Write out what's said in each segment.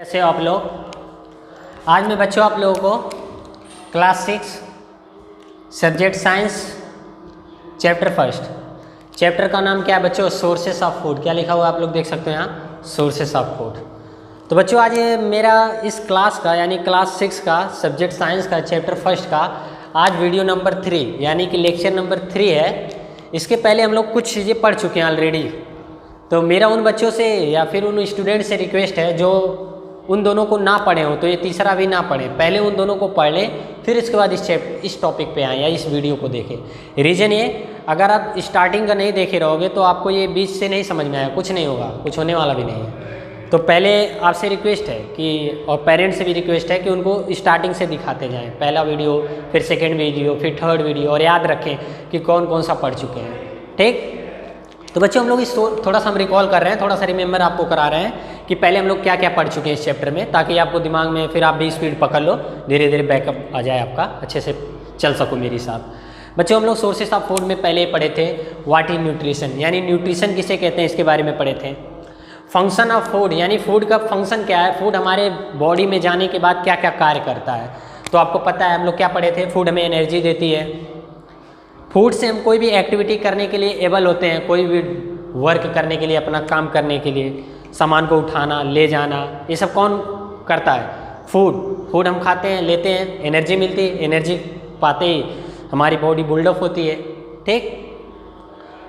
कैसे हो आप लोग। आज मैं बच्चों आप लोगों को class 6 subject science chapter first, chapter का नाम क्या है बच्चों? Sources of food. क्या लिखा हुआ आप लोग देख सकते हो यहाँ, सोर्सेस ऑफ फूड। तो बच्चों आज ये मेरा इस क्लास का यानी क्लास 6 का सब्जेक्ट साइंस का चैप्टर फर्स्ट का आज वीडियो नंबर 3 यानी कि लेक्चर नंबर 3 है। इसके पहले हम लोग कुछ चीज़ें पढ़ चुके हैं ऑलरेडी। तो मेरा उन बच्चों से या फिर उन स्टूडेंट से रिक्वेस्ट है जो उन दोनों को ना पढ़े हो, तो ये तीसरा भी ना पढ़े, पहले उन दोनों को पढ़ लें, फिर इसके बाद इस टॉपिक पे आएँ या इस वीडियो को देखें। रीज़न ये, अगर आप स्टार्टिंग का नहीं देखे रहोगे तो आपको ये बीच से नहीं समझ में आएगा, कुछ नहीं होगा, कुछ होने वाला भी नहीं है। तो पहले आपसे रिक्वेस्ट है कि, और पेरेंट्स से भी रिक्वेस्ट है कि उनको स्टार्टिंग से दिखाते जाएँ, पहला वीडियो, फिर सेकेंड वीडियो, फिर थर्ड वीडियो, और याद रखें कि कौन कौन सा पढ़ चुके हैं। ठीक, तो बच्चों हम लोग इस थोड़ा सा हम रिकॉल कर रहे हैं, थोड़ा सा रिमेंबर आपको करा रहे हैं कि पहले हम लोग क्या क्या पढ़ चुके हैं इस चैप्टर में, ताकि आपको दिमाग में फिर आप भी स्पीड पकड़ लो, धीरे धीरे बैकअप आ जाए आपका, अच्छे से चल सको मेरे साथ। बच्चों हम लोग सोर्सेस ऑफ फूड में पहले पढ़े थे व्हाट इज न्यूट्रिशन, यानी न्यूट्रिशन किसे कहते हैं इसके बारे में पढ़े थे। फंक्शन ऑफ फूड यानी फूड का फंक्शन क्या है, फूड हमारे बॉडी में जाने के बाद क्या क्या कार्य करता है। तो आपको पता है हम लोग क्या पढ़े थे, फूड हमें एनर्जी देती है, फूड से हम कोई भी एक्टिविटी करने के लिए एबल होते हैं, कोई भी वर्क करने के लिए, अपना काम करने के लिए, सामान को उठाना ले जाना, ये सब कौन करता है? फूड हम खाते हैं, लेते हैं, एनर्जी मिलती है, एनर्जी पाते ही हमारी बॉडी बिल्डअप होती है। ठीक,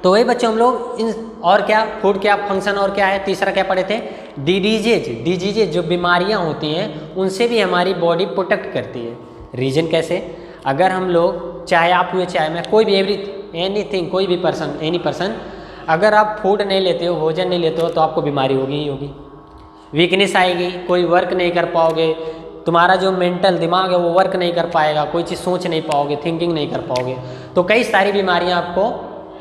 तो वही बच्चों हम लोग इन, और क्या फूड क्या फंक्शन और क्या है, तीसरा क्या पढ़े थे, डिजीजेज जो बीमारियां होती हैं उनसे भी हमारी बॉडी प्रोटेक्ट करती है। रीजन कैसे? अगर हम लोग, चाहे आप हुए चाहे मैं, कोई भी एनीथिंग, कोई भी पर्सन, एनी पर्सन, अगर आप फूड नहीं लेते हो, भोजन नहीं लेते हो, तो आपको बीमारी होगी ही होगी, वीकनेस आएगी, कोई वर्क नहीं कर पाओगे, तुम्हारा जो मेंटल दिमाग है वो वर्क नहीं कर पाएगा, कोई चीज़ सोच नहीं पाओगे, थिंकिंग नहीं कर पाओगे, तो कई सारी बीमारियां आपको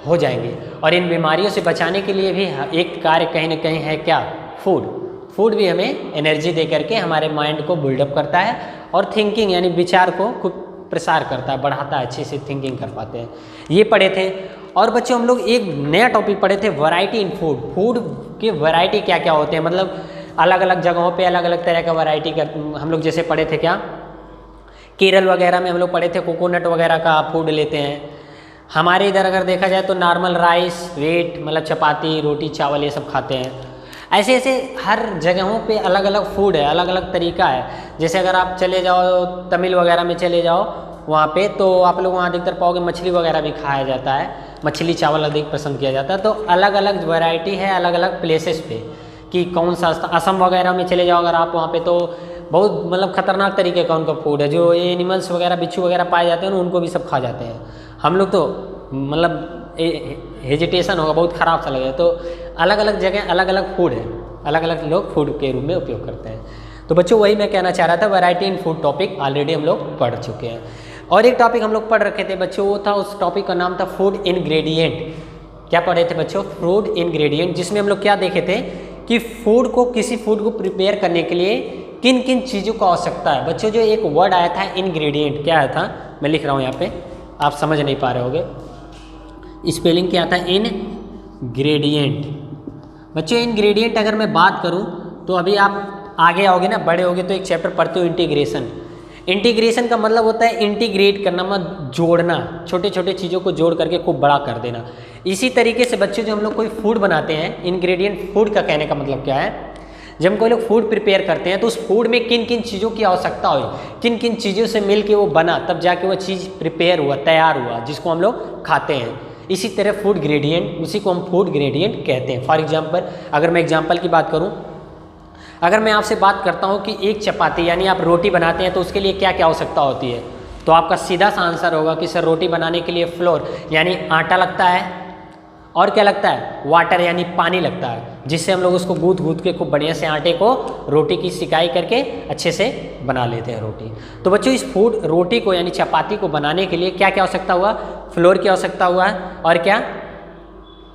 हो जाएंगी। और इन बीमारियों से बचाने के लिए भी एक कार्य कहीं ना कहीं है क्या, फूड भी हमें एनर्जी दे करके हमारे माइंड को बिल्डअप करता है और थिंकिंग यानी विचार को खूब प्रसार करता है, बढ़ाता है, अच्छे से थिंकिंग कर पाते हैं। ये पढ़े थे। और बच्चों हम लोग एक नया टॉपिक पढ़े थे, वैरायटी इन फूड। फूड के वैरायटी क्या क्या होते हैं, मतलब अलग अलग जगहों पे अलग अलग तरह का वैरायटी का हम लोग जैसे पढ़े थे क्या, केरल वगैरह में हम लोग पढ़े थे कोकोनट वगैरह का फूड लेते हैं। हमारे इधर अगर देखा जाए तो नॉर्मल राइस, वेट मतलब चपाती, रोटी, चावल ये सब खाते हैं। ऐसे ऐसे हर जगहों पे अलग अलग फूड है, अलग अलग तरीका है। जैसे अगर आप चले जाओ तमिल वगैरह में चले जाओ वहाँ पे, तो आप लोग वहाँ अधिकतर पाओगे मछली वगैरह भी खाया जाता है, मछली चावल अधिक पसंद किया जाता है। तो अलग अलग वैरायटी है अलग अलग प्लेसेस पे कि कौन सा। असम वगैरह में चले जाओ अगर आप वहाँ पे, तो बहुत मतलब खतरनाक तरीके का उनका फूड है, जो ये एनिमल्स वगैरह बिच्छू वगैरह पाए जाते हैं ना, उनको भी सब खा जाते हैं। हम लोग तो मतलब हेजिटेशन होगा, बहुत ख़राब सा लगेगा। तो अलग अलग जगह अलग अलग फूड है, अलग अलग लोग फूड के रूप में उपयोग करते हैं। तो बच्चों वही मैं कहना चाह रहा था, variety in food topic already हम लोग पढ़ चुके हैं। और एक टॉपिक हम लोग पढ़ रखे थे बच्चों, वो था, उस टॉपिक का नाम था फूड इंग्रेडिएंट। क्या पढ़े थे बच्चों? फूड इंग्रेडिएंट, जिसमें हम लोग क्या देखे थे कि फूड को, किसी फूड को प्रिपेयर करने के लिए किन किन चीज़ों को आवश्यकता है। बच्चों जो एक वर्ड आया था इंग्रेडिएंट, क्या आया था, मैं लिख रहा हूँ यहाँ पे, आप समझ नहीं पा रहे होगे, स्पेलिंग क्या था, इनग्रेडिएंट। बच्चों इंग्रेडिएंट अगर मैं बात करूं तो अभी आप आगे आओगे ना, बड़े होगे तो एक चैप्टर पढ़ते हो इंटीग्रेशन। इंटीग्रेशन का मतलब होता है इंटीग्रेट करना, मतलब जोड़ना, छोटे छोटे चीज़ों को जोड़ करके खूब बड़ा कर देना। इसी तरीके से बच्चों जो हम लोग कोई फूड बनाते हैं, इंग्रेडिएंट फूड का कहने का मतलब क्या है, जब हम कोई लोग फूड प्रिपेयर करते हैं तो उस फूड में किन किन चीज़ों की आवश्यकता हुई, किन किन चीज़ों से मिल के वो बना, तब जाके वो चीज़ प्रिपेयर हुआ, तैयार हुआ, जिसको हम लोग खाते हैं। इसी तरह फूड ग्रेडियंट, उसी को हम फूड ग्रेडियंट कहते हैं। फॉर एग्जांपल, अगर मैं एग्जांपल की बात करूं, अगर मैं आपसे बात करता हूं कि एक चपाती यानी आप रोटी बनाते हैं तो उसके लिए क्या क्या आवश्यकता होती है, तो आपका सीधा सा आंसर होगा कि सर रोटी बनाने के लिए फ्लोर यानी आटा लगता है, और क्या लगता है, वाटर यानी पानी लगता है, जिससे हम लोग उसको गूंथ के खूब बढ़िया से आटे को रोटी की सिकाई करके अच्छे से बना लेते हैं रोटी। तो बच्चों इस फूड रोटी को यानी चपाती को बनाने के लिए क्या क्या आवश्यकता हुआ, फ्लोर की आवश्यकता हुआ है, और क्या,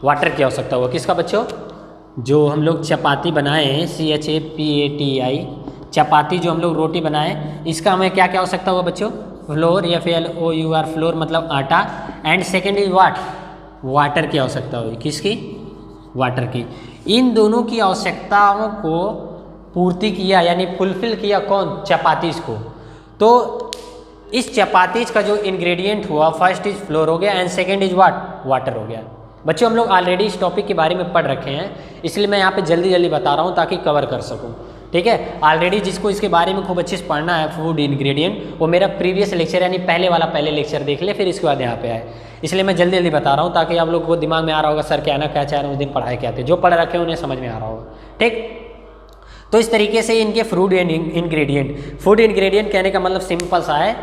वाटर की आवश्यकता हुआ। किसका बच्चों? जो हम लोग चपाती बनाए हैं, CHAPATI, चपाती जो हम लोग रोटी बनाए, इसका हमें क्या क्या आवश्यकता हुआ बच्चों? फ्लोर या FLOUR, फ्लोर मतलब आटा, and second is what, water की आवश्यकता हुई। किसकी? वाटर की। इन दोनों की आवश्यकताओं को पूर्ति किया यानी फुलफिल किया कौन, चपातीज को। तो इस चपातीज का जो इंग्रेडिएंट हुआ, फर्स्ट इज फ्लोर हो गया एंड सेकेंड इज वाटर हो गया। बच्चों हम लोग ऑलरेडी इस टॉपिक के बारे में पढ़ रखे हैं, इसलिए मैं यहाँ पे जल्दी जल्दी बता रहा हूँ ताकि कवर कर सकूँ, ठीक है। ऑलरेडी जिसको इसके बारे में खूब अच्छे से पढ़ना है फूड इंग्रेडिएंट, वो मेरा प्रीवियस लेक्चर यानी पहले लेक्चर देख ले, फिर इसके बाद यहाँ पे आए। इसलिए मैं जल्दी जल्दी बता रहा हूँ ताकि आप लोग को दिमाग में आ रहा होगा सर क्या ना क्या चाह रहे हैं, उस दिन पढ़ाए क्या थे, जो पढ़ रखे हैं उन्हें समझ में आ रहा होगा, ठीक। तो इस तरीके से इनके फूड इंग्रेडिएंट कहने का मतलब सिंपल सा है,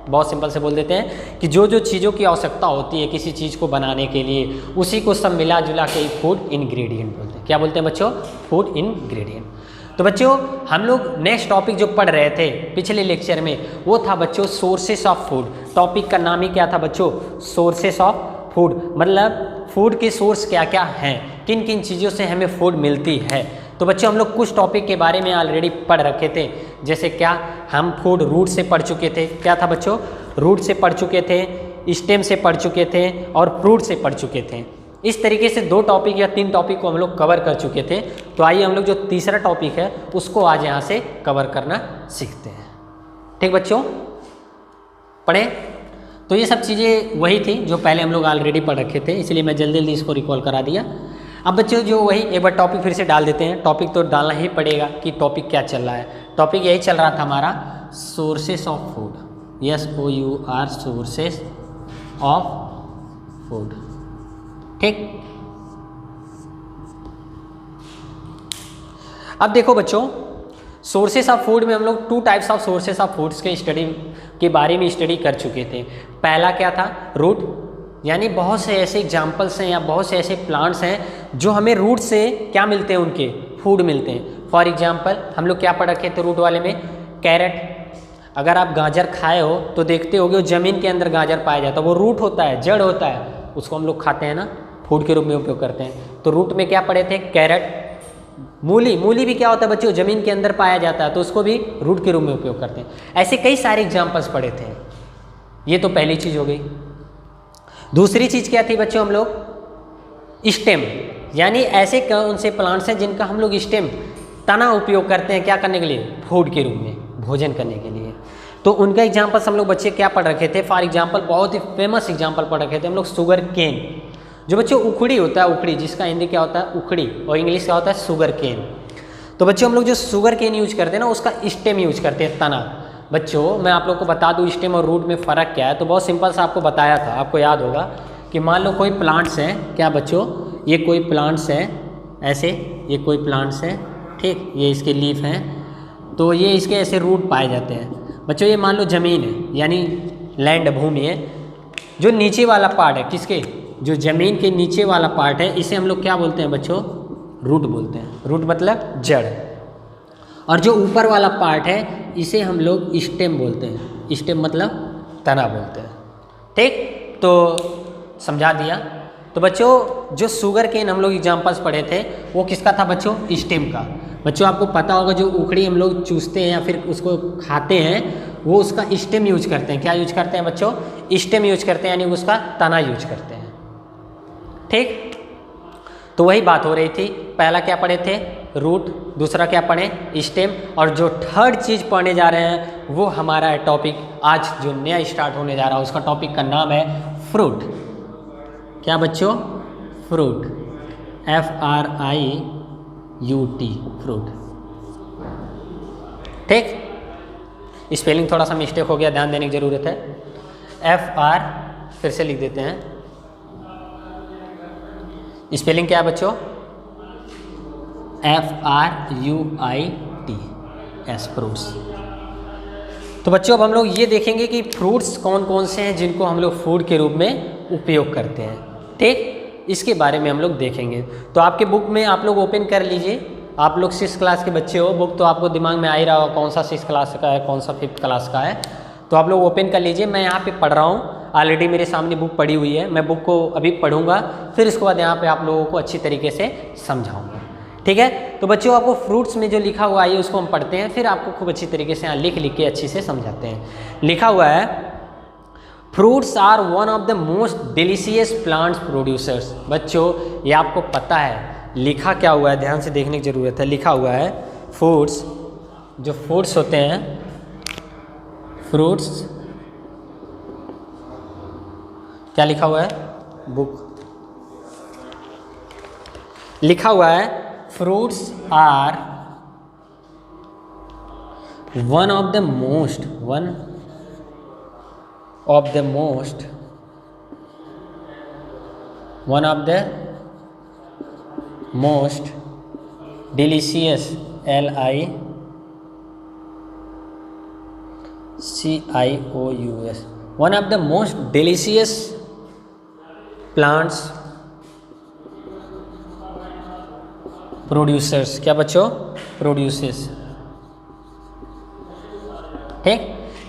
बहुत सिंपल से बोल देते हैं कि जो जो चीज़ों की आवश्यकता होती है किसी चीज़ को बनाने के लिए, उसी को सब मिला जुला के फूड इंग्रेडिएंट बोलते हैं। क्या बोलते हैं बच्चों, फूड इंग्रेडिएंट। तो बच्चों हम लोग नेक्स्ट टॉपिक जो पढ़ रहे थे पिछले लेक्चर में, वो था बच्चों सोर्सेस ऑफ फूड। टॉपिक का नाम ही क्या था बच्चों, सोर्सेस ऑफ फूड, मतलब फूड के सोर्स क्या क्या हैं, किन किन चीज़ों से हमें फूड मिलती है। तो बच्चों हम लोग कुछ टॉपिक के बारे में ऑलरेडी पढ़ रखे थे, जैसे क्या हम फूड रूट से पढ़ चुके थे, क्या था बच्चों, रूट से पढ़ चुके थे, स्टेम से पढ़ चुके थे और फ्रूट से पढ़ चुके थे। इस तरीके से 2 टॉपिक या 3 टॉपिक को हम लोग कवर कर चुके थे। तो आइए हम लोग जो तीसरा टॉपिक है उसको आज यहाँ से कवर करना सीखते हैं, ठीक बच्चों, पढ़ें। तो ये सब चीज़ें वही थी जो पहले हम लोग ऑलरेडी पढ़ रखे थे, इसलिए मैं जल्दी जल्दी इसको रिकॉल करा दिया। अब बच्चों जो वही एक बार टॉपिक फिर से डाल देते हैं, टॉपिक तो डालना ही पड़ेगा कि टॉपिक क्या चल रहा है। टॉपिक यही चल रहा था हमारा sources of food, SOUR sources of food, ठीक। अब देखो बच्चों सोर्सेस ऑफ फूड में हम लोग 2 types of sources of foods के स्टडी के बारे में स्टडी कर चुके थे। पहला क्या था, रूट, यानी बहुत से ऐसे एग्जाम्पल्स हैं या बहुत से ऐसे प्लांट्स हैं जो हमें रूट से क्या मिलते हैं, उनके फूड मिलते हैं। फॉर एग्जाम्पल हम लोग क्या पढ़ रखे थे रूट वाले में, कैरेट। अगर आप गाजर खाए हो तो देखते होगे वो ज़मीन के अंदर गाजर पाया जाता है, वो रूट होता है, जड़ होता है, उसको हम लोग खाते हैं ना, फूड के रूप में उपयोग करते हैं। तो रूट में क्या पढ़े थे, कैरेट। मूली भी क्या होता है बच्चों, ज़मीन के अंदर पाया जाता है, तो उसको भी रूट के रूप में उपयोग करते हैं। ऐसे कई सारे एग्जाम्पल्स पढ़े थे। ये तो पहली चीज़ हो गई। दूसरी चीज़ क्या थी बच्चों, हम लोग स्टेम, यानी ऐसे कौन से प्लांट्स हैं जिनका हम लोग स्टेम, तना उपयोग करते हैं क्या करने के लिए, फूड के रूप में, भोजन करने के लिए। तो उनका एग्जाम्पल्स हम लोग बच्चे क्या पढ़ रखे थे, फॉर एग्जाम्पल बहुत ही फेमस एग्जाम्पल पढ़ रखे थे हम लोग, शुगर केन। जो बच्चों उखड़ी होता है, उखड़ी जिसका हिंदी क्या होता है उखड़ी, और इंग्लिश क्या होता है शुगर केन। तो बच्चों हम लोग जो शुगर केन यूज करते हैं ना, उसका स्टेम यूज करते हैं, तना। बच्चों मैं आप लोग को बता दूं स्टेम और रूट में फ़र्क क्या है। तो बहुत सिंपल सा आपको बताया था, आपको याद होगा कि मान लो कोई प्लांट्स हैं, क्या बच्चों, ये कोई प्लांट्स है ऐसे, ये कोई प्लांट्स है, ठीक, ये इसके लीफ हैं, तो ये इसके ऐसे रूट पाए जाते हैं। बच्चों ये मान लो ज़मीन है, यानी लैंड, भूमि है, जो नीचे वाला पार्ट है, किसके, जो ज़मीन के नीचे वाला पार्ट है, इसे हम लोग क्या बोलते हैं बच्चों, रूट बोलते हैं। रूट मतलब जड़। और जो ऊपर वाला पार्ट है इसे हम लोग स्टेम बोलते हैं। स्टेम मतलब तना बोलते हैं, ठीक। तो समझा दिया। तो बच्चों जो शुगर केन हम लोग एग्जाम्पल्स पढ़े थे वो किसका था बच्चों, स्टेम का। बच्चों आपको पता होगा जो उखड़ी हम लोग चूसते हैं या फिर उसको खाते हैं, वो उसका स्टेम यूज करते हैं। क्या यूज करते हैं बच्चों, स्टेम यूज करते हैं, यानी उसका तना यूज करते हैं, ठीक। तो वही बात हो रही थी। पहला क्या पढ़े थे, रूट, दूसरा क्या पढ़े, स्टेम, और जो थर्ड चीज़ पढ़ने जा रहे हैं वो हमारा है टॉपिक आज जो नया स्टार्ट होने जा रहा है, उसका टॉपिक का नाम है फ्रूट। क्या बच्चों, फ्रूट, FRIUT, फ्रूट, ठीक। स्पेलिंग थोड़ा सा मिस्टेक हो गया, ध्यान देने की ज़रूरत है। FR फिर से लिख देते हैं, स्पेलिंग क्या है बच्चों, FRUIT, फ्रूट्स। तो बच्चों अब हम लोग ये देखेंगे कि फ्रूट्स कौन कौन से हैं जिनको हम लोग फूड के रूप में उपयोग करते हैं, ठीक। इसके बारे में हम लोग देखेंगे। तो आपके बुक में आप लोग ओपन कर लीजिए। आप लोग 6th क्लास के बच्चे हो, बुक तो आपको दिमाग में आ ही रहा होगा कौन सा 6th क्लास का है, कौन सा 5th क्लास का है। तो आप लोग ओपन कर लीजिए। मैं यहाँ पे पढ़ रहा हूँ, ऑलरेडी मेरे सामने बुक पड़ी हुई है, मैं बुक को अभी पढ़ूंगा, फिर इसके बाद यहाँ पे आप लोगों को अच्छी तरीके से समझाऊंगा, ठीक है। तो बच्चों आपको फ्रूट्स में जो लिखा हुआ है उसको हम पढ़ते हैं, फिर आपको खूब अच्छी तरीके से यहाँ लिख के अच्छी से समझाते हैं। लिखा हुआ है, fruits are one of the most delicious plants producers. बच्चों ये आपको पता है, लिखा क्या हुआ है, ध्यान से देखने की ज़रूरत है। लिखा हुआ है फूड्स, जो फ्रूट्स होते हैं, फ्रूट्स, क्या लिखा हुआ है बुक, लिखा हुआ है fruits are one of the most delicious LICIOUS, one of the most delicious plants producers, क्या बच्चों, प्रोड्यूसेस। ठीक,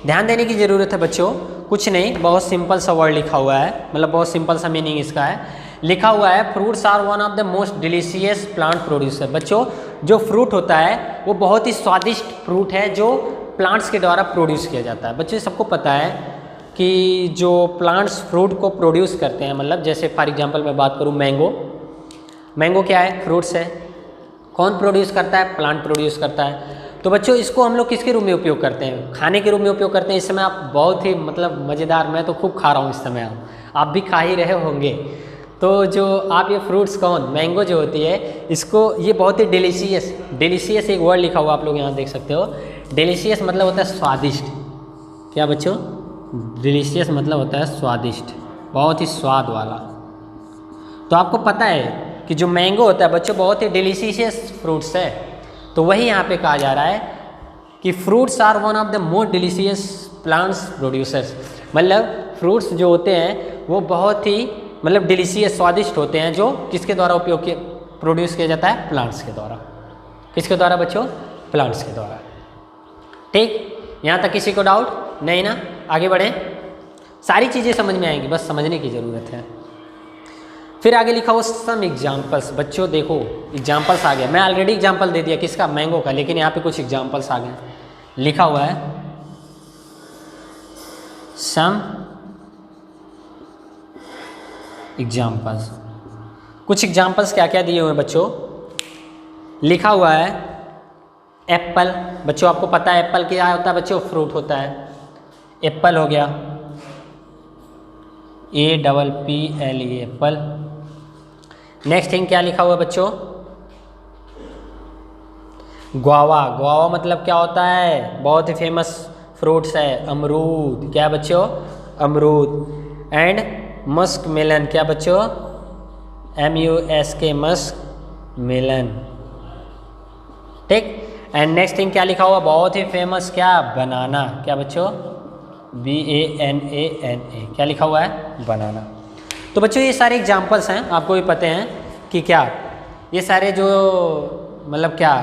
ध्यान देने की ज़रूरत है बच्चों, कुछ नहीं, बहुत सिंपल सा वर्ड लिखा हुआ है, मतलब बहुत सिंपल सा मीनिंग इसका है। लिखा हुआ है fruits are one of the most delicious plant producer. बच्चों जो फ्रूट होता है वो बहुत ही स्वादिष्ट फ्रूट है जो प्लांट्स के द्वारा प्रोड्यूस किया जाता है। बच्चों सबको पता है कि जो प्लांट्स फ्रूट को प्रोड्यूस करते हैं, मतलब जैसे फॉर एग्जांपल मैं बात करूँ मैंगो क्या है, फ्रूट्स है। कौन प्रोड्यूस करता है, प्लांट प्रोड्यूस करता है। तो बच्चों इसको हम लोग किसके रूप में उपयोग करते हैं, खाने के रूप में उपयोग करते हैं। इस समय आप बहुत ही मतलब मज़ेदार, मैं तो खूब खा रहा हूँ इस समय, आप भी खा ही रहे होंगे। तो जो आप ये फ्रूट्स मैंगो जो होती है, इसको ये बहुत ही डिलीशियस एक वर्ड लिखा हुआ आप लोग यहाँ देख सकते हो। डिलीशियस मतलब होता है स्वादिष्ट। क्या बच्चों, डिलीशियस मतलब होता है स्वादिष्ट, बहुत ही स्वाद वाला। तो आपको पता है कि जो मैंगो होता है बच्चों बहुत ही डिलीशियस फ्रूट्स है। तो वही यहाँ पे कहा जा रहा है कि fruits are one of the most delicious plants producers, मतलब फ्रूट्स जो होते हैं वो बहुत ही मतलब डिलीशियस स्वादिष्ट होते हैं, जो किसके द्वारा प्रोड्यूस किया जाता है, प्लांट्स के द्वारा। किसके द्वारा बच्चों, प्लांट्स के द्वारा। ठीक, यहाँ तक किसी को डाउट नहीं ना, आगे बढ़ें, सारी चीज़ें समझ में आएंगी, बस समझने की ज़रूरत है। फिर आगे लिखा हो सम एग्जाम्पल्स। बच्चों देखो एग्जाम्पल्स आ गया, मैं ऑलरेडी एग्जाम्पल दे दिया किसका, मैंगो का, लेकिन यहाँ पे कुछ एग्जाम्पल्स आ गए। लिखा हुआ है सम एग्जाम्पल्स। कुछ एग्जाम्पल्स क्या क्या दिए हुए हैं बच्चों, लिखा हुआ है एप्पल। बच्चों आपको पता है एप्पल क्या होता है बच्चों, फ्रूट होता है। एप्पल हो गया, APPLE एप्पल। नेक्स्ट थिंग क्या लिखा हुआ है बच्चों, गुआवा मतलब क्या होता है, बहुत ही फेमस फ्रूट्स है, अमरूद। क्या बच्चों, अमरूद। एंड मस्क मेलन, क्या बच्चों, MUSK मस्क मेलन। ठीक, एंड नेक्स्ट थिंग क्या लिखा हुआ, बहुत ही फेमस, क्या, बनाना। क्या बच्चों, BANANA, क्या लिखा हुआ है, बनाना। तो बच्चों ये सारे एग्जाम्पल्स हैं, आपको भी पता हैं कि क्या ये सारे जो मतलब क्या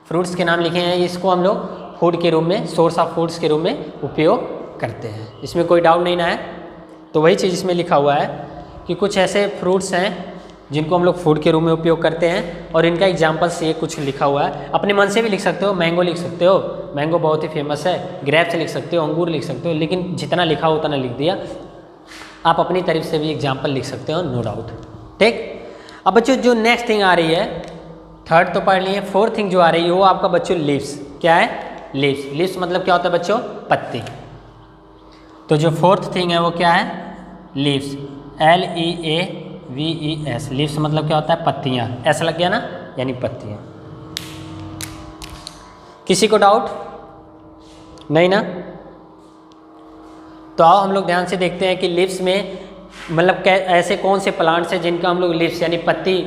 फ्रूट्स के नाम लिखे हैं, इसको हम लोग फूड के रूप में, सोर्स ऑफ फूड्स के रूप में उपयोग करते हैं। इसमें कोई डाउट नहीं ना है। तो वही चीज़ इसमें लिखा हुआ है कि कुछ ऐसे फ्रूट्स हैं जिनको हम लोग फूड के रूप में उपयोग करते हैं, और इनका एग्जाम्पल्स ये कुछ लिखा हुआ है। अपने मन से भी लिख सकते हो, मैंगो लिख सकते हो, मैंगो बहुत ही फेमस है। ग्रेप्स लिख सकते हो, अंगूर लिख सकते हो, लेकिन जितना लिखा हो उतना लिख दिया। आप अपनी तरफ से भी एग्जाम्पल लिख सकते हो, नो डाउट। ठीक, अब बच्चों जो नेक्स्ट थिंग आ रही है, थर्ड तो पढ़ लिए, फोर्थ थिंग जो आ रही है वो आपका बच्चों लीव्स। क्या है, लीव्स। लीव्स मतलब क्या होता है बच्चों, पत्ती। तो जो फोर्थ थिंग है वो क्या है, लीव्स, LEAVES। लीव्स मतलब क्या होता है, पत्तियाँ। ऐसा लग गया ना, यानी पत्तियाँ। किसी को डाउट नहीं ना? तो आओ हम लोग ध्यान से देखते हैं कि लीव्स में मतलब ऐसे कौन से प्लांट्स हैं जिनका हम लोग लीव्स यानी पत्ती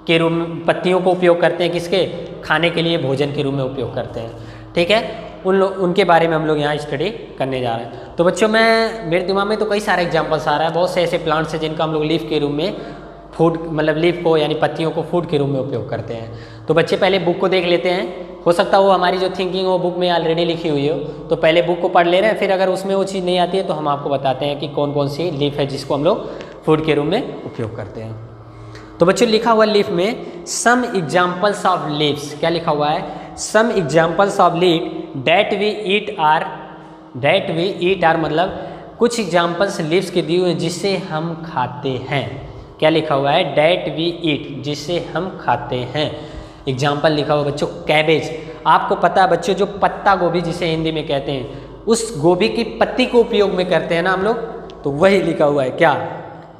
के रूप में, पत्तियों को उपयोग करते हैं, किसके, खाने के लिए, भोजन के रूप में उपयोग करते हैं। ठीक है, उनके बारे में हम लोग यहाँ स्टडी करने जा रहे हैं। तो बच्चों मेरे दिमाग में तो कई सारे एग्जांपल्स आ रहा है, बहुत से ऐसे प्लांट्स हैं जिनका हम लोग लीफ के रूप में फूड मतलब लीफ को यानी पत्तियों को फूड के रूप में उपयोग करते हैं। तो बच्चे पहले बुक को देख लेते हैं, हो सकता है वो हमारी जो थिंकिंग वो बुक में ऑलरेडी लिखी हुई हो, तो पहले बुक को पढ़ ले रहे हैं, फिर अगर उसमें वो चीज़ नहीं आती है तो हम आपको बताते हैं कि कौन कौन सी लीफ है जिसको हम लोग फूड के रूप में उपयोग करते हैं। तो बच्चों लिखा हुआ लीफ में सम एग्जाम्पल्स ऑफ लीव्स, क्या लिखा हुआ है, some examples of leaf that we eat are मतलब कुछ एग्जाम्पल्स लीव्स के दिए हुए हैं जिससे हम खाते हैं। क्या लिखा हुआ है, डैट वी ईट, जिससे हम खाते हैं। एग्जाम्पल लिखा हुआ बच्चों कैबेज। आपको पता है बच्चों जो पत्ता गोभी जिसे हिंदी में कहते हैं, उस गोभी की पत्ती को उपयोग में करते हैं ना हम लोग, तो वही लिखा हुआ है क्या,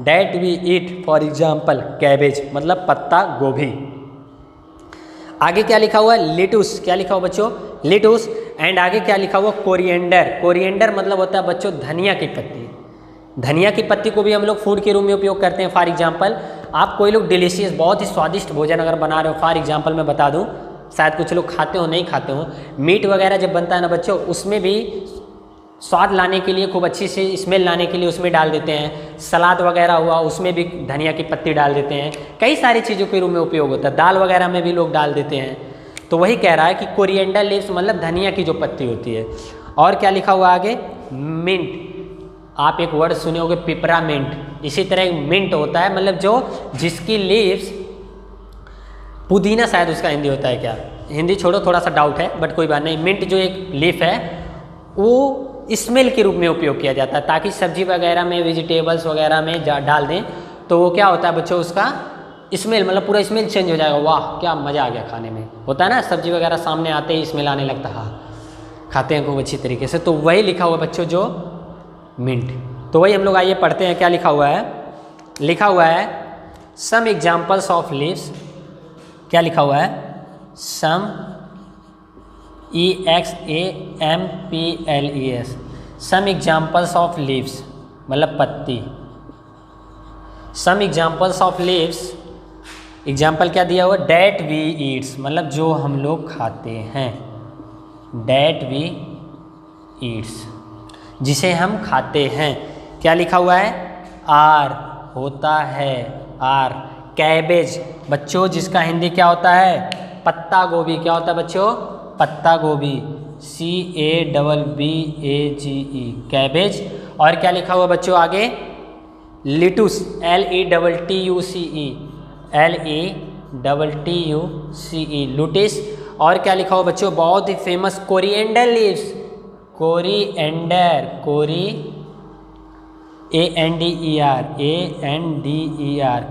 that we eat for example cabbage, मतलब पत्ता गोभी। आगे क्या लिखा हुआ है, लेटुस। क्या लिखा हुआ बच्चों, लेटुस। एंड आगे क्या लिखा हुआ, कोरिएंडर। कोरिएंडर मतलब होता है बच्चों धनिया की पत्ती। धनिया की पत्ती को भी हम लोग फूड के रूप में उपयोग करते हैं। फॉर एग्जाम्पल आप कोई लोग डिलीशियस बहुत ही स्वादिष्ट भोजन अगर बना रहे हो, फॉर एग्जाम्पल मैं बता दूं, शायद कुछ लोग खाते हो नहीं खाते हो, मीट वगैरह जब बनता है ना बच्चों, उसमें भी स्वाद लाने के लिए, खूब अच्छी से स्मेल लाने के लिए उसमें डाल देते हैं। सलाद वगैरह हुआ उसमें भी धनिया की पत्ती डाल देते हैं। कई सारी चीज़ों के रूप में उपयोग होता है, दाल वगैरह में भी लोग डाल देते हैं। तो वही कह रहा है कि कोरिएंडर लीव्स मतलब धनिया की जो पत्ती होती है। और क्या लिखा हुआ आगे, मिंट। आप एक वर्ड सुने होगे पिपरामिंट, इसी तरह एक मिंट होता है, मतलब जो जिसकी लीव्स, पुदीना शायद उसका हिंदी होता है क्या, हिंदी छोड़ो थोड़ा सा डाउट है बट कोई बात नहीं। मिंट जो एक लीफ है वो स्मेल के रूप में उपयोग किया जाता है, ताकि सब्जी वगैरह में, वेजिटेबल्स वगैरह में डाल दें तो वो क्या होता है बच्चों, उसका स्मेल मतलब पूरा स्मेल चेंज हो जाएगा। वाह क्या मज़ा आ गया खाने में, होता है ना, सब्जी वगैरह सामने आते ही स्मेल आने लगता है, हाँ खाते हैं खूब अच्छी तरीके से। तो वही लिखा हुआ बच्चों जो मिंट। तो वही हम लोग आइए पढ़ते हैं क्या लिखा हुआ है। लिखा हुआ है सम एग्जाम्पल्स ऑफ लीव्स। क्या लिखा हुआ है, some EXAMPLES, some examples of leaves मतलब पत्ती। Some examples of leaves, example क्या दिया हुआ, डैट वी ईट्स मतलब जो हम लोग खाते हैं, डैट वी ईट्स जिसे हम खाते हैं। क्या लिखा हुआ है, आर होता है, आर कैबेज बच्चों जिसका हिंदी क्या होता है, पत्ता गोभी। क्या होता है बच्चों, पत्ता गोभी, CABBAGE कैबेज। और क्या लिखा हुआ बच्चों आगे, लिटुस, LETTUCE, LETTUCE लुटिस। और क्या लिखा हुआ बच्चों, बहुत ही famous coriander leaves, coriander, ANDER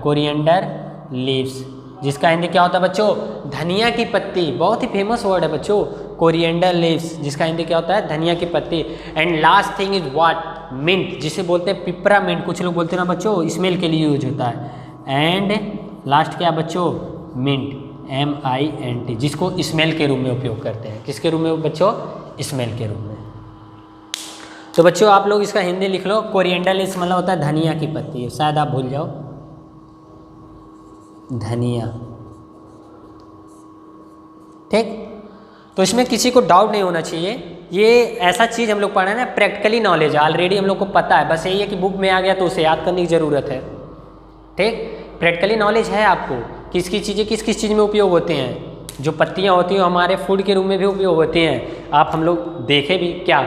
coriander leaves जिसका हिंदी क्या होता है बच्चों, धनिया की पत्ती। बहुत ही फेमस वर्ड है बच्चों, कोरिएंडर लीव्स जिसका हिंदी क्या होता है, धनिया की पत्ती। And last thing is what, mint जिसे बोलते हैं पिपरामिंट, कुछ लोग बोलते हैं ना बच्चों, स्मेल के लिए यूज होता है। एंड लास्ट क्या बच्चों, मिंट, MINT जिसको स्मेल के रूप में उपयोग करते हैं। किसके रूप में बच्चों, स्मेल के रूप में। तो बच्चों आप लोग इसका हिंदी लिख लो, कोरिएंडर लीव्स मतलब होता है धनिया की पत्ती, शायद आप भूल जाओ, धनिया। ठीक, तो इसमें किसी को डाउट नहीं होना चाहिए। ये ऐसा चीज़ हम लोग पढ़ रहे हैं ना, प्रैक्टिकली नॉलेज ऑलरेडी हम लोग को पता है, बस यही है कि बुक में आ गया तो उसे याद करने की ज़रूरत है। ठीक, प्रैक्टिकली नॉलेज है आपको, किस किस चीज़ें किस किस चीज़ में उपयोग होते हैं। जो पत्तियाँ होती हैं हमारे फूड के रूप में भी उपयोग होती हैं। आप हम लोग देखे भी, क्या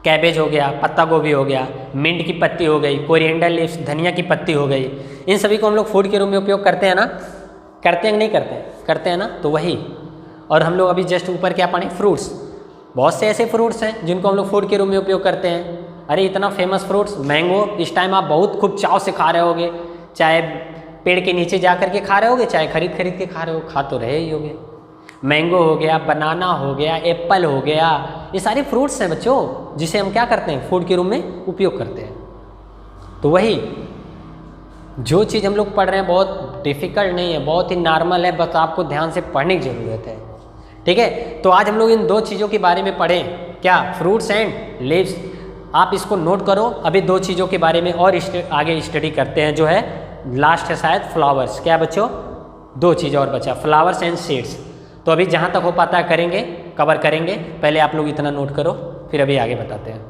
कैबेज हो गया, पत्ता गोभी हो गया, मिंट की पत्ती हो गई, कोरिएंडर लीव्स धनिया की पत्ती हो गई, इन सभी को हम लोग फूड के रूप में उपयोग करते हैं ना, करते हैं कि नहीं करते हैं, करते हैं ना। तो वही, और हम लोग अभी जस्ट ऊपर क्या पढ़े, फ्रूट्स। बहुत से ऐसे फ्रूट्स हैं जिनको हम लोग फूड के रूप में उपयोग करते हैं। अरे इतना फेमस फ्रूट्स मैंगो, इस टाइम आप बहुत खूब चाव से खा रहे होगे, चाहे पेड़ के नीचे जा कर के खा रहे होगे, चाहे खरीद के खा रहे हो, खा तो रहे ही होगे। मैंगो हो गया, बनाना हो गया, एप्पल हो गया, ये सारे फ्रूट्स हैं बच्चों जिसे हम क्या करते हैं, फूड के रूप में उपयोग करते हैं। तो वही जो चीज़ हम लोग पढ़ रहे हैं बहुत डिफ़िकल्ट नहीं है, बहुत ही नॉर्मल है, बस आपको ध्यान से पढ़ने की ज़रूरत है। ठीक है, तो आज हम लोग इन दो चीज़ों के बारे में पढ़ें, क्या, फ्रूट्स एंड लीव्स। आप इसको नोट करो, अभी दो चीज़ों के बारे में और आगे स्टडी करते हैं, जो है लास्ट है शायद फ्लावर्स। क्या बच्चों, दो चीज़ और बचा, फ्लावर्स एंड सीड्स। तो अभी जहाँ तक हो पाता है करेंगे, कवर करेंगे। पहले आप लोग इतना नोट करो, फिर अभी आगे बताते हैं।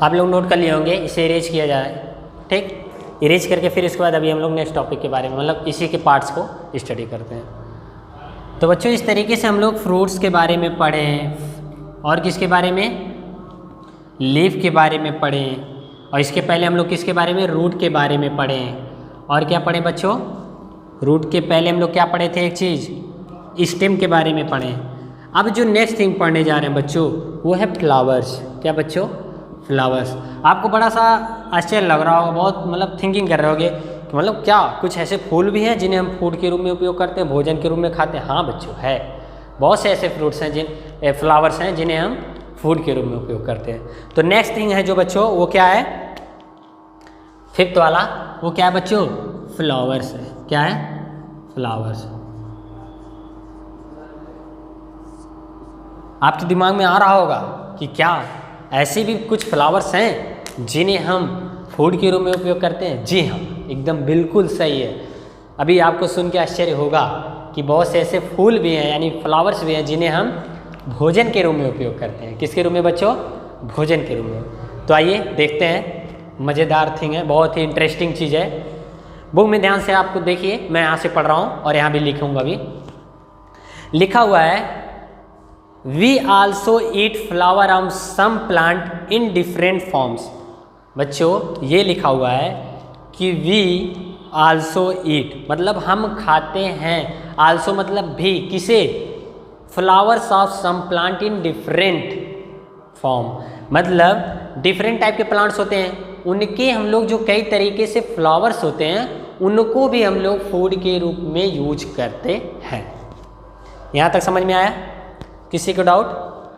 आप लोग नोट कर लिए होंगे, इसे इरेज किया जाए, ठीक। इरेज करके फिर इसके बाद अभी हम लोग नेक्स्ट टॉपिक के बारे में मतलब इसी के पार्ट्स को स्टडी करते हैं। तो बच्चों इस तरीके से हम लोग फ्रूट्स के बारे में पढ़े हैं और किसके बारे में, लीफ के बारे में पढ़े हैं, और इसके पहले हम लोग किसके बारे में, रूट के बारे में पढ़े हैं। और क्या पढ़े बच्चों, रूट के पहले हम लोग क्या पढ़े थे, एक चीज़ स्टेम के बारे में पढ़े। अब जो नेक्स्ट थिंग पढ़ने जा रहे हैं बच्चों वो है फ्लावर्स। क्या बच्चों, फ्लावर्स। आपको बड़ा सा आश्चर्य लग रहा होगा, बहुत मतलब थिंकिंग कर रहे होगे कि मतलब क्या कुछ ऐसे फूल भी हैं जिन्हें हम फूड के रूप में उपयोग करते हैं, भोजन के रूप में खाते हैं। हाँ बच्चों, है बहुत से ऐसे फ्रूट्स हैं फ्लावर्स हैं जिन्हें हम फूड के रूप में उपयोग करते हैं। तो नेक्स्ट थिंग है जो बच्चों वो क्या है, फिफ्थ वाला, वो क्या है बच्चों, फ्लावर्स है। क्या है, फ्लावर्स। आपके दिमाग में आ रहा होगा कि क्या ऐसे भी कुछ फ्लावर्स हैं जिन्हें हम फूड के रूप में उपयोग करते हैं। जी हाँ, एकदम बिल्कुल सही है। अभी आपको सुन के आश्चर्य होगा कि बहुत से ऐसे फूल भी हैं यानी फ्लावर्स भी हैं जिन्हें हम भोजन के रूप में उपयोग करते हैं। किसके रूप में बच्चों, भोजन के रूप में। तो आइए देखते हैं, मज़ेदार थिंग है, बहुत ही इंटरेस्टिंग चीज़ है। बुक में ध्यान से आपको देखिए, मैं यहाँ से पढ़ रहा हूँ और यहाँ भी लिखूँगा। भी लिखा हुआ है We also eat flower on some plant in different forms। बच्चों ये लिखा हुआ है कि we also eat मतलब हम खाते हैं, also मतलब भी, किसे, flowers of some plant in different form मतलब डिफरेंट टाइप के प्लांट्स होते हैं, उनके हम लोग जो कई तरीके से फ्लावर्स होते हैं उनको भी हम लोग फूड के रूप में यूज करते हैं। यहाँ तक समझ में आया? किसी को डाउट?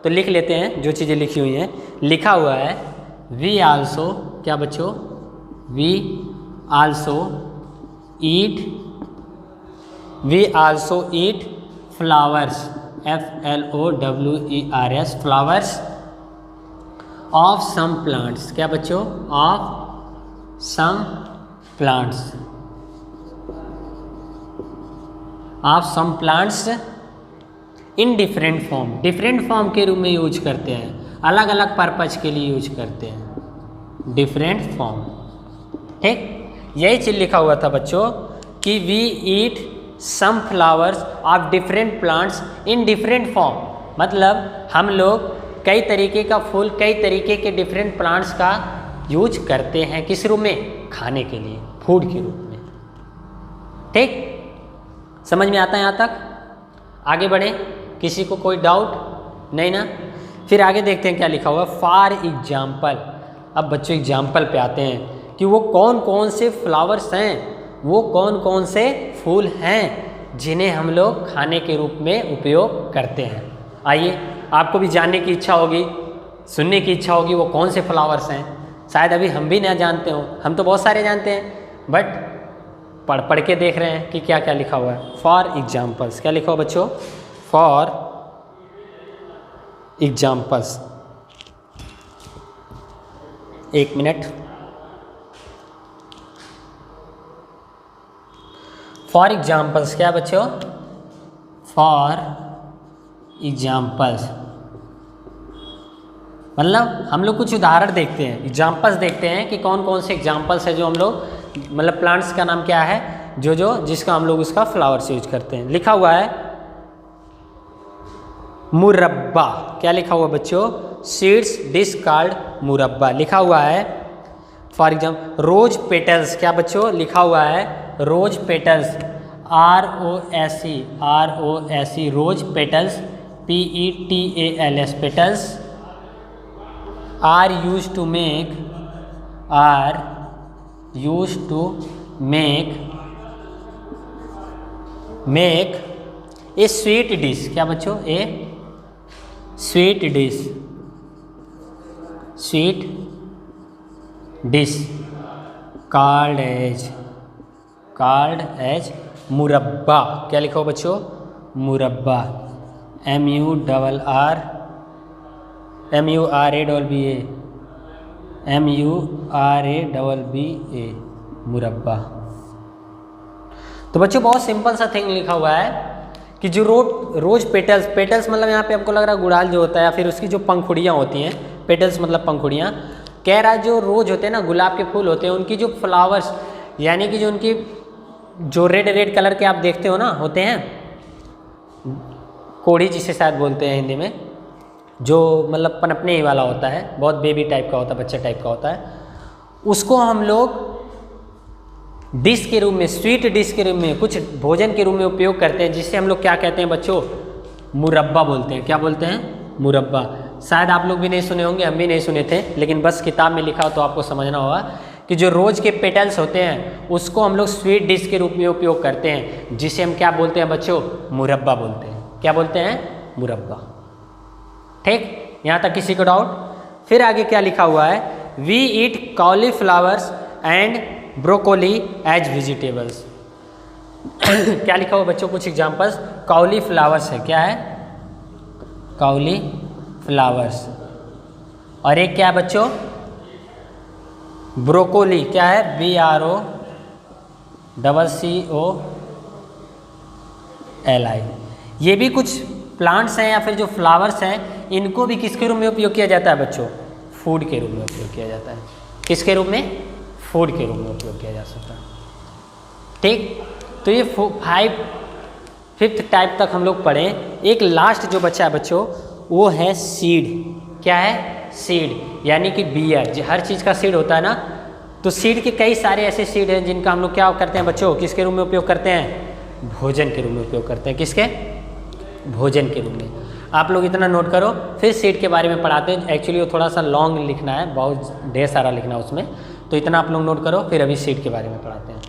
तो लिख लेते हैं जो चीज़ें लिखी हुई हैं। लिखा हुआ है वी आल्सो, क्या बच्चों, we also eat flowers, FLOWERS, flowers of some plants. क्या बच्चों, of some plants, of some plants in different form, different form के रूप में यूज करते हैं, अलग अलग पर्पज के लिए यूज करते हैं, डिफरेंट फॉर्म। ठीक, यही चीज़ लिखा हुआ था बच्चों कि we eat some flowers of different plants in different form मतलब हम लोग कई तरीके का फूल, कई तरीके के डिफरेंट प्लांट्स का यूज करते हैं, किस रूप में, खाने के लिए, फूड के रूप में। ठीक, समझ में आता है यहाँ तक? आगे बढ़े, किसी को कोई डाउट नहीं ना? फिर आगे देखते हैं क्या लिखा हुआ। फॉर एग्जाम्पल, अब बच्चों एग्जाम्पल पे आते हैं कि वो कौन कौन से फ्लावर्स हैं, वो कौन कौन से फूल हैं जिन्हें हम लोग खाने के रूप में उपयोग करते हैं। आइए, आपको भी जानने की इच्छा होगी, सुनने की इच्छा होगी वो कौन से फ्लावर्स हैं। शायद अभी हम भी ना जानते हो, हम तो बहुत सारे जानते हैं, बट पढ़ के देख रहे हैं कि क्या क्या लिखा हुआ है। फॉर एग्जाम्पल्स, क्या लिखा हुआ बच्चों, फॉर एग्जाम्पल्स। एक मिनट, फॉर एग्जाम्पल्स क्या बच्चों, फॉर एग्जाम्पल्स मतलब हम लोग कुछ उदाहरण देखते हैं, एग्जाम्पल्स देखते हैं कि कौन कौन से एग्जाम्पल्स है जो हम लोग मतलब प्लांट्स का नाम क्या है जो जिसका हम लोग उसका फ्लावर्स यूज करते हैं। लिखा हुआ है मुरब्बा, क्या लिखा हुआ बच्चों, सीड्स डिश कॉल्ड मुरब्बा लिखा हुआ है। फॉर एग्जाम्पल रोज पेटल्स, क्या बच्चों, लिखा हुआ है rose petals, ROSE rose petals, PETALS petals are used to make a sweet dish, क्या बच्चों, a sweet dish called as मुरब्बा, क्या लिखा हो बच्चों, मुरब्बा, MURABBA मुरब्बा। तो बच्चों बहुत सिंपल सा थिंग लिखा हुआ है कि जो रोज पेटल्स मतलब यहाँ पे आपको लग रहा है गुड़ाल जो होता है या फिर उसकी जो पंखुड़ियाँ होती हैं, पेटल्स मतलब पंखुड़ियाँ, कह रहा जो रोज होते हैं ना, गुलाब के फूल होते हैं, उनकी जो फ्लावर्स यानी कि जो उनकी जो रेड रेड कलर के आप देखते हो ना होते हैं, कोढ़ी जिसे शायद बोलते हैं हिंदी में, जो मतलब पनपने ही वाला होता है, बहुत बेबी टाइप का होता है, बच्चा टाइप का होता है, उसको हम लोग डिश के रूप में, स्वीट डिश के रूप में, कुछ भोजन के रूप में उपयोग करते हैं, जिससे हम लोग क्या कहते हैं बच्चों, मुरब्बा बोलते हैं। क्या बोलते हैं? मुरब्बा। शायद आप लोग भी नहीं सुने होंगे, हम भी नहीं सुने थे, लेकिन बस किताब में लिखा हो तो आपको समझना होगा कि जो रोज़ के पेटल्स होते हैं उसको हम लोग स्वीट डिश के रूप में उपयोग करते हैं, जिसे हम क्या बोलते हैं बच्चों, मुरब्बा बोलते हैं। क्या बोलते हैं? मुरब्बा। ठीक, यहाँ तक किसी को डाउट? फिर आगे क्या लिखा हुआ है, we eat cauliflowers and broccoli as vegetables. क्या लिखा हुआ बच्चों? कुछ एग्जांपल्स। कॉलीफ्लावर्स है, क्या है? कॉलीफ्लावर्स। और एक क्या है बच्चों? ब्रोकोली। क्या है? BROCCOLI। ये भी कुछ प्लांट्स हैं या फिर जो फ्लावर्स हैं, इनको भी किसके रूप में उपयोग किया जाता है बच्चों? फूड के रूप में उपयोग किया जाता है। किसके रूप में? फूड के रूप में उपयोग किया जा सकता है। ठीक, तो ये 5th टाइप तक हम लोग पढ़े। एक लास्ट जो बचा है बच्चों, वो है सीड। क्या है? सीड, यानी कि बियर। हर चीज़ का सीड होता है ना, तो सीड के कई सारे ऐसे सीड हैं जिनका हम लोग क्या करते हैं बच्चों, किसके रूप में उपयोग करते हैं? भोजन के रूप में उपयोग करते हैं। किसके? भोजन के रूप में। आप लोग इतना नोट करो, फिर सीड के बारे में पढ़ाते हैं। एक्चुअली वो थोड़ा सा लॉन्ग लिखना है, बहुत ढेर सारा लिखना है उसमें, तो इतना आप लोग नोट करो, फिर अभी सीड के बारे में पढ़ाते हैं।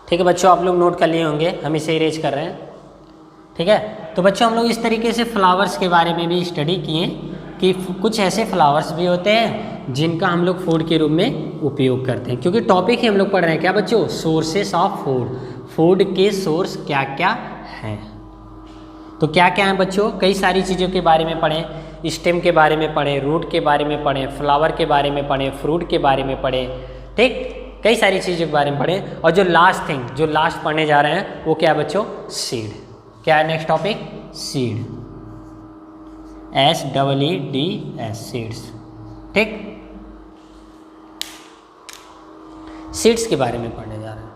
ठीक है बच्चों, आप लोग नोट कर लिए होंगे, हम इसे इरेज कर रहे हैं। ठीक है, तो बच्चों हम लोग इस तरीके से फ्लावर्स के बारे में भी स्टडी किए कि कुछ ऐसे फ्लावर्स भी होते हैं जिनका हम लोग फूड के रूप में उपयोग करते हैं, क्योंकि टॉपिक ही हम लोग पढ़ रहे हैं क्या बच्चों, सोर्सेस ऑफ फूड। फूड के सोर्स क्या क्या हैं, तो क्या क्या हैं बच्चों, कई सारी चीज़ों के बारे में पढ़ें, स्टेम के बारे में पढ़ें, रूट के बारे में पढ़ें, फ्लावर के बारे में पढ़ें, फ्रूट के बारे में पढ़ें। ठीक, कई सारी चीज़ों के बारे में पढ़ें। और जो लास्ट थिंग, जो लास्ट पढ़ने जा रहे हैं, वो क्या है बच्चों, सीड। क्या है next topic? Seed. SEEDS, seeds. ठीक, सीड्स के बारे में पढ़ने जा रहे हैं।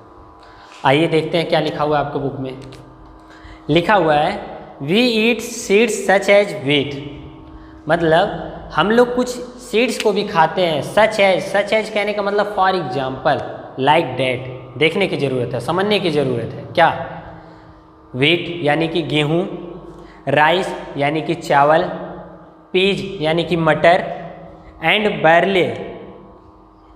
आइए देखते हैं क्या लिखा हुआ है आपको बुक में। लिखा हुआ है we eat seeds such as wheat, मतलब हम लोग कुछ सीड्स को भी खाते हैं। सच एज कहने का मतलब फॉर एग्जाम्पल, लाइक डैट। देखने की ज़रूरत है, समझने की ज़रूरत है। क्या? व्हीट यानी कि गेहूँ, राइस यानी कि चावल, पीज यानी कि मटर, एंड बैरले।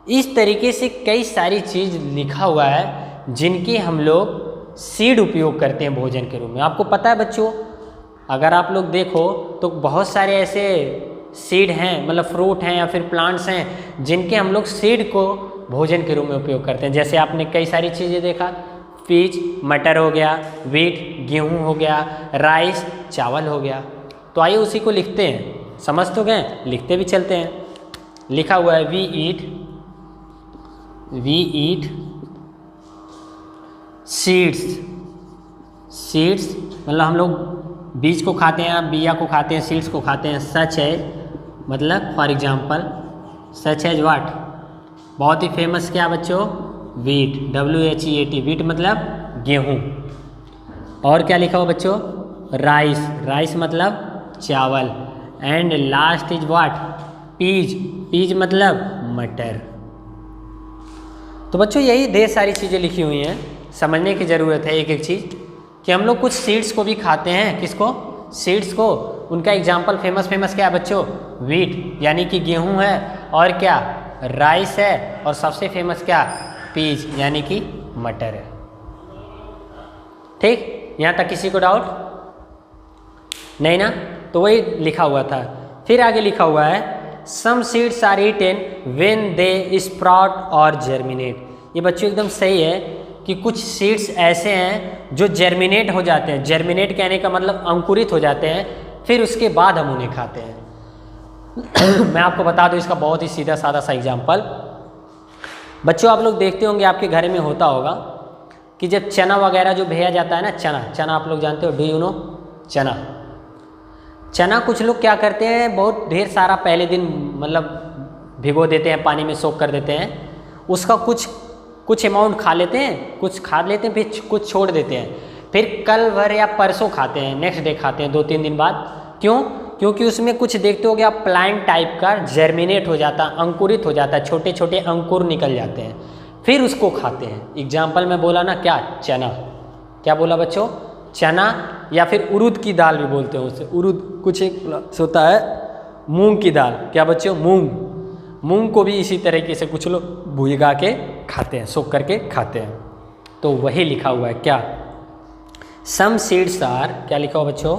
इस तरीके से कई सारी चीज़ लिखा हुआ है जिनकी हम लोग सीड उपयोग करते हैं भोजन के रूप में। आपको पता है बच्चों, अगर आप लोग देखो तो बहुत सारे ऐसे सीड हैं, मतलब फ्रूट हैं या फिर प्लांट्स हैं जिनके हम लोग सीड को भोजन के रूप में उपयोग करते हैं। जैसे आपने कई सारी चीज़ें देखा, पीज मटर हो गया, व्हीट गेहूं हो गया, राइस चावल हो गया। तो आइए उसी को लिखते हैं, समझ तो गए, लिखते भी चलते हैं। लिखा हुआ है वी ईट सीड्स मतलब हम लोग बीज को खाते हैं, बिया को खाते हैं, सीड्स को खाते हैं। सच एज मतलब for example, such as what, बहुत ही फेमस क्या बच्चों, व्हीट, WHEAT, व्हीट मतलब गेहूँ। और क्या लिखा हुआ बच्चों, राइस मतलब चावल, and last is what, peas मतलब मटर। तो बच्चों यही ढेर सारी चीज़ें लिखी हुई हैं, समझने की ज़रूरत है एक एक चीज़, कि हम लोग कुछ सीड्स को भी खाते हैं। किसको? सीड्स को। उनका एग्जाम्पल फेमस क्या है बच्चों? वीट यानी कि गेहूं है, और क्या? राइस है, और सबसे फेमस क्या? पीज यानी कि मटर है। ठीक, यहाँ तक किसी को डाउट नहीं ना? तो वही लिखा हुआ था। फिर आगे लिखा हुआ है some seeds are eaten when they sprout और जर्मिनेट। ये बच्चों एकदम सही है कि कुछ सीड्स ऐसे हैं जो जर्मिनेट हो जाते हैं। जर्मिनेट कहने का मतलब अंकुरित हो जाते हैं, फिर उसके बाद हम उन्हें खाते हैं। मैं आपको बता दूं इसका बहुत ही सीधा साधा सा एग्जाम्पल। बच्चों आप लोग देखते होंगे आपके घर में होता होगा कि जब चना वगैरह जो भेजा जाता है ना, चना आप लोग जानते हो, डू यू नो? चना कुछ लोग क्या करते हैं, बहुत ढेर सारा पहले दिन मतलब भिगो देते हैं, पानी में सोख कर देते हैं, उसका कुछ अमाउंट खा लेते हैं, कुछ खा लेते हैं, फिर कुछ छोड़ देते हैं, फिर कल भर या परसों खाते हैं, नेक्स्ट डे खाते हैं, 2-3 दिन बाद। क्यों? क्योंकि उसमें कुछ देखते हो आप प्लांट टाइप का जर्मिनेट हो जाता है, अंकुरित हो जाता है, छोटे छोटे अंकुर निकल जाते हैं, फिर उसको खाते हैं। एग्जाम्पल में बोला ना क्या? चना। क्या बोला बच्चों? चना, या फिर उड़द की दाल भी बोलते हैं उसे। उड़द कुछ एक होता है, मूंग की दाल। क्या बच्चों? मूंग को भी इसी तरीके से कुछ लोग भुगा के खाते हैं, सोख करके खाते हैं। तो वही लिखा हुआ है क्या? सम सीड्स आर, क्या लिखा हुआ बच्चों?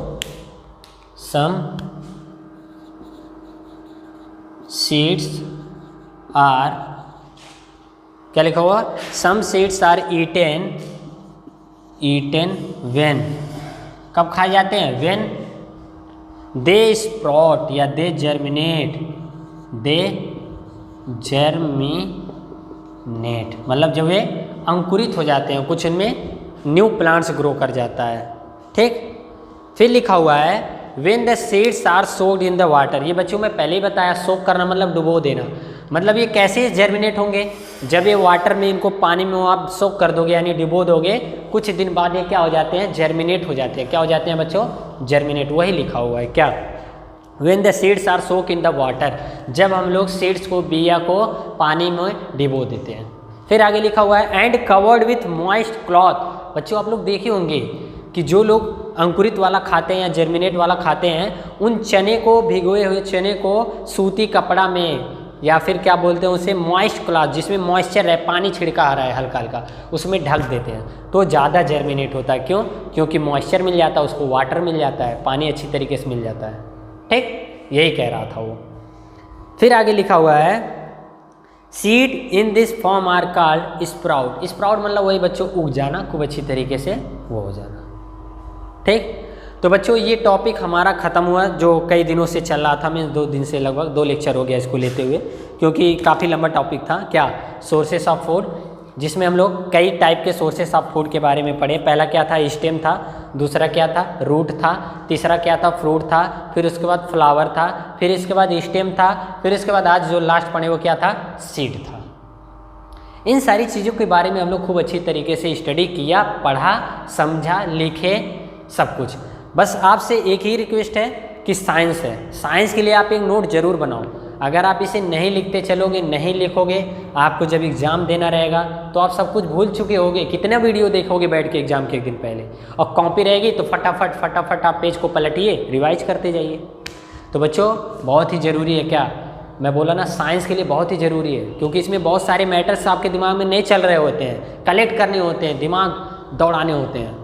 सम सीड्स आर, क्या लिखा हुआ? Some seeds are eaten when, कब खाए जाते हैं? व्हेन दे स्प्राउट या दे जर्मिनेट, मतलब जब वे अंकुरित हो जाते हैं, कुछ इनमें न्यू प्लांट्स ग्रो कर जाता है। ठीक, फिर लिखा हुआ है when the seeds are soaked in the water. ये बच्चों मैं पहले ही बताया, सोक करना मतलब डुबो देना। मतलब ये कैसे जर्मिनेट होंगे? जब ये वाटर में, इनको पानी में आप सोक कर दोगे यानी डुबो दोगे, कुछ दिन बाद ये क्या हो जाते हैं? जर्मिनेट हो जाते हैं। क्या हो जाते हैं बच्चों? जर्मिनेट। वही लिखा हुआ है क्या? When the seeds are soak in the water, जब हम लोग सीड्स को, बिया को पानी में डिबो देते हैं। फिर आगे लिखा हुआ है and covered with moist cloth. बच्चों आप लोग देखे होंगे कि जो लोग अंकुरित वाला खाते हैं या जर्मिनेट वाला खाते हैं, उन चने को, भिगोए हुए चने को सूती कपड़ा में, या फिर क्या बोलते हैं उसे, मॉइस्ट क्लॉथ, जिसमें मॉइस्चर है, पानी छिड़का आ रहा है हल्का हल्का, उसमें ढक देते हैं, तो ज़्यादा जर्मिनेट होता है। क्यों? क्योंकि मॉइस्चर मिल जाता है उसको, वाटर मिल जाता है, पानी अच्छी तरीके से मिल जाता है। ठीक, यही कह रहा था वो। फिर आगे लिखा हुआ है seed in this form are called sprout. Sprout मतलब वही बच्चों उग जाना, खूब अच्छी तरीके से वो हो जाना। ठीक, तो बच्चों ये टॉपिक हमारा ख़त्म हुआ, जो कई दिनों से चल रहा था। मैं 2 दिन से लगभग 2 लेक्चर हो गया इसको लेते हुए, क्योंकि काफ़ी लंबा टॉपिक था। क्या? सोर्सेस ऑफ फूड, जिसमें हम लोग कई टाइप के सोर्सेस ऑफ फूड के बारे में पढ़े। पहला क्या था? स्टेम था, दूसरा क्या था? रूट था, तीसरा क्या था? फ्रूट था, फिर उसके बाद फ्लावर था, फिर इसके बाद स्टेम था, फिर इसके बाद आज जो लास्ट पढ़े वो क्या था? सीड था। इन सारी चीज़ों के बारे में हम लोग खूब अच्छी तरीके से स्टडी किया, पढ़ा, समझा, लिखे, सब कुछ। बस आपसे एक ही रिक्वेस्ट है कि साइंस है, साइंस के लिए आप एक नोट जरूर बनाओ। अगर आप इसे नहीं लिखते चलोगे, नहीं लिखोगे, आपको जब एग्ज़ाम देना रहेगा तो आप सब कुछ भूल चुके होगे। कितना वीडियो देखोगे बैठ के एग्ज़ाम के एक दिन पहले, और कॉपी रहेगी तो फटाफट आप पेज को पलटिए, रिवाइज करते जाइए। तो बच्चों बहुत ही ज़रूरी है, क्या मैं बोला ना, साइंस के लिए बहुत ही ज़रूरी है, क्योंकि इसमें बहुत सारे मैटर्स आपके दिमाग में नहीं चल रहे होते हैं, कलेक्ट करने होते हैं, दिमाग दौड़ाने होते हैं।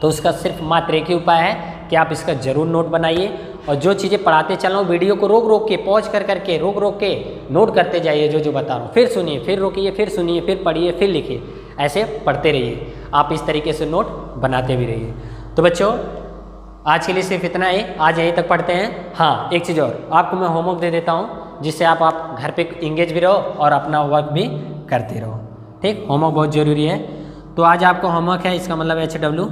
तो उसका सिर्फ मात्र एक ही उपाय है कि आप इसका ज़रूर नोट बनाइए, और जो चीज़ें पढ़ाते चल रहा हूँ वीडियो को रोक के, पॉज करके, रोक के नोट करते जाइए जो बता रहा हूँ। फिर सुनिए, फिर रोकिए, फिर सुनिए, फिर पढ़िए, फिर लिखिए, ऐसे पढ़ते रहिए। आप इस तरीके से नोट बनाते भी रहिए। तो बच्चों आज के लिए सिर्फ इतना ही, आज यहीं तक पढ़ते हैं। हाँ, एक चीज़ और आपको मैं होमवर्क दे देता हूँ, जिससे आप घर पे इंगेज भी रहो और अपना वर्क भी करते रहो। ठीक, होमवर्क बहुत ज़रूरी है। तो आज आपका होमवर्क है, इसका मतलब HW।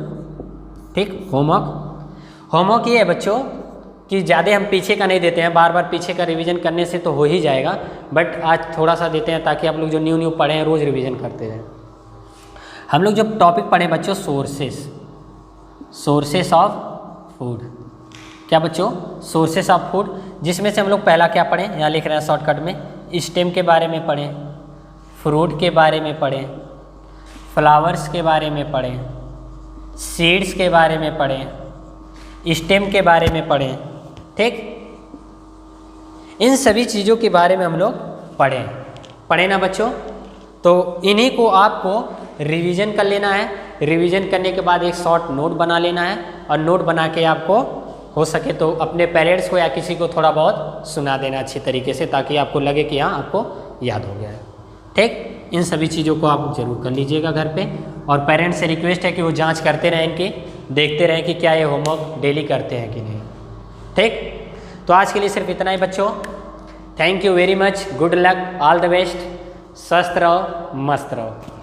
ठीक, होमवर्क ये है बच्चों कि ज़्यादा हम पीछे का नहीं देते हैं, बार बार पीछे का रिवीजन करने से तो हो ही जाएगा, बट आज थोड़ा सा देते हैं ताकि आप लोग जो न्यू पढ़े हैं रोज़ रिवीजन करते रहें। हम लोग जब टॉपिक पढ़े बच्चों सोर्सेस ऑफ फूड। क्या बच्चों? सोर्सेस ऑफ फूड, जिसमें से हम लोग पहला क्या पढ़ें, यहाँ लिख रहे हैं शॉर्टकट में, स्टेम के बारे में पढ़ें, फ्रूट के बारे में पढ़ें, फ्लावर्स के बारे में पढ़ें, सीड्स के बारे में पढ़ें, स्टेम के बारे में पढ़ें, ठीक। इन सभी चीज़ों के बारे में हम लोग पढ़ें ना बच्चों। तो इन्हीं को आपको रिवीजन कर लेना है। रिवीजन करने के बाद एक शॉर्ट नोट बना लेना है, और नोट बना के आपको हो सके तो अपने पेरेंट्स को या किसी को थोड़ा बहुत सुना देना अच्छी तरीके से, ताकि आपको लगे कि हाँ आपको याद हो गया है, ठीक। इन सभी चीज़ों को आप जरूर कर लीजिएगा घर पे, और पेरेंट्स से रिक्वेस्ट है कि वो जांच करते रहें, इनकी देखते रहें कि क्या ये होमवर्क डेली करते हैं कि नहीं, ठीक। तो आज के लिए सिर्फ इतना ही बच्चों। Thank you very much, good luck, all the best, स्वस्थ रहो, मस्त रहो।